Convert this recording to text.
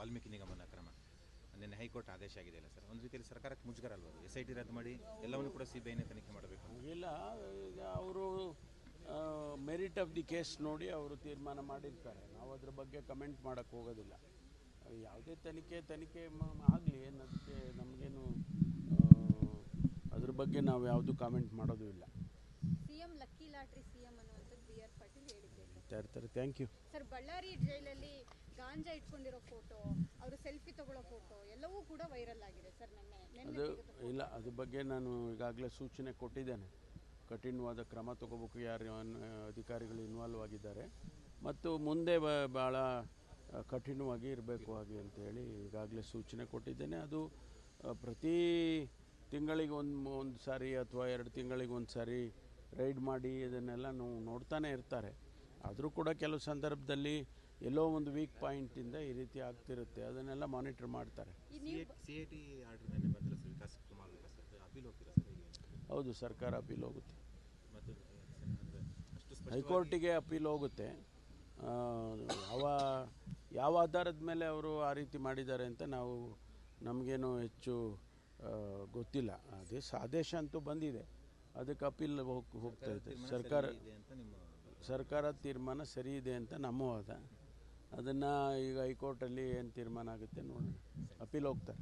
ವಾಲ್ಮೀಕಿ ನಿಗಮನ ಕ್ರಮ ನಿನ್ನೆ ಹೈಕೋರ್ಟ್ ಆದೇಶ ಆಗಿದೆಯಲ್ಲ ಸರ್, ಒಂದು ರೀತಿಯಲ್ಲಿ ಸರ್ಕಾರಕ್ಕೆ ಮುಜುಗರ ಅಲ್ವಾ? SIT ರದ್ದು ಮಾಡಿ ಎಲ್ಲವನ್ನೂ ಕೂಡ CBIನೇ ತನಿಖೆ ಮಾಡಬೇಕು. ಇಲ್ಲ, ಈಗ ಅವರು ಮೆರಿಟ್ ಆಫ್ ದಿ ಕೇಸ್ ನೋಡಿ ಅವರು ತೀರ್ಮಾನ ಮಾಡಿರ್ತಾರೆ. ನಾವು ಅದ್ರ ಬಗ್ಗೆ ಕಮೆಂಟ್ ಮಾಡೋಕ್ಕೆ ಹೋಗೋದಿಲ್ಲ. ಯಾವುದೇ ತನಿಖೆ ಆಗಲಿ, ಅನ್ನೋದಕ್ಕೆ ನಮಗೇನು ಅದ್ರ ಬಗ್ಗೆ ನಾವು ಯಾವುದು ಕಾಮೆಂಟ್ ಮಾಡೋದು ಇಲ್ಲ. ಸಿಎಂ ಲಕ್ಕಿ ಲಾಟ್ರಿ ಸಿಎಂ ಅನ್ನುವಂಥದ್ದು BR ಪಾಟೀಲ್ ಹೇಳಿದ್ದಾರೆ. Thank you sir. ಬಳ್ಳಾರಿ ಜೈಲಲ್ಲಿ ಗಾಂಜಾ ಇಟ್ಕೊಂಡಿರೋ ಫೋಟೋ, ಅವರು ಸೆಲ್ಫಿ ತಗೊಳ್ಳೋ ಫೋಟೋ ಎಲ್ಲವೂ ಕೂಡ ವೈರಲ್ ಆಗಿದೆ ಸರ್. ಅದು ಇಲ್ಲ, ಅದ್ರ ಬಗ್ಗೆ ನಾನು ಈಗಾಗಲೇ ಸೂಚನೆ ಕೊಟ್ಟಿದ್ದೇನೆ. ಕಠಿಣವಾದ ಕ್ರಮ ತಗೋಬೇಕು ಯಾರು ಅಧಿಕಾರಿಗಳು ಇನ್ವಾಲ್ವ್ ಆಗಿದ್ದಾರೆ, ಮತ್ತು ಮುಂದೆ ಭಾಳ ಕಠಿಣವಾಗಿ ಇರಬೇಕು ಹಾಗೆ ಅಂತೇಳಿ ಈಗಾಗಲೇ ಸೂಚನೆ ಕೊಟ್ಟಿದ್ದೇನೆ. ಅದು ಪ್ರತಿ ತಿಂಗಳಿಗೆ ಒಂದು ಸಾರಿ ಅಥವಾ 2 ತಿಂಗಳಿಗೆ ಒಂದು ಸಾರಿ ರೈಡ್ ಮಾಡಿ ಇದನ್ನೆಲ್ಲ ನೋಡ್ತಾನೆ ಇರ್ತಾರೆ. ಆದರೂ ಕೂಡ ಕೆಲವು ಸಂದರ್ಭದಲ್ಲಿ ಎಲ್ಲೋ ಒಂದು ವೀಕ್ ಪಾಯಿಂಟಿಂದ ಈ ರೀತಿ ಆಗ್ತಿರುತ್ತೆ, ಅದನ್ನೆಲ್ಲ ಮಾನಿಟರ್ ಮಾಡ್ತಾರೆ. ಹೌದು, ಸರ್ಕಾರ ಅಪೀಲ್ ಹೋಗುತ್ತೆ, ಹೈಕೋರ್ಟಿಗೆ ಅಪೀಲ್ ಹೋಗುತ್ತೆ. ಯಾವ ಆಧಾರದ ಮೇಲೆ ಅವರು ಆ ರೀತಿ ಮಾಡಿದ್ದಾರೆ ಅಂತ ನಮಗೇನು ಹೆಚ್ಚು ಗೊತ್ತಿಲ್ಲ. ಆದೇಶ ಅಂತೂ ಬಂದಿದೆ, ಅದಕ್ಕೆ ಅಪೀಲ್ ಹೋಗ್ತಾ ಇದೆ. ಸರ್ಕಾರ ತೀರ್ಮಾನ ಸರಿ ಇದೆ ಅಂತ ನಮ್ಮ ವಾದ. ಅದನ್ನು ಈಗ ಹೈಕೋರ್ಟಲ್ಲಿ ಏನು ತೀರ್ಮಾನ ಆಗುತ್ತೆ ನೋಡೋಣ. ಅಪೀಲ್ ಹೋಗ್ತಾರೆ.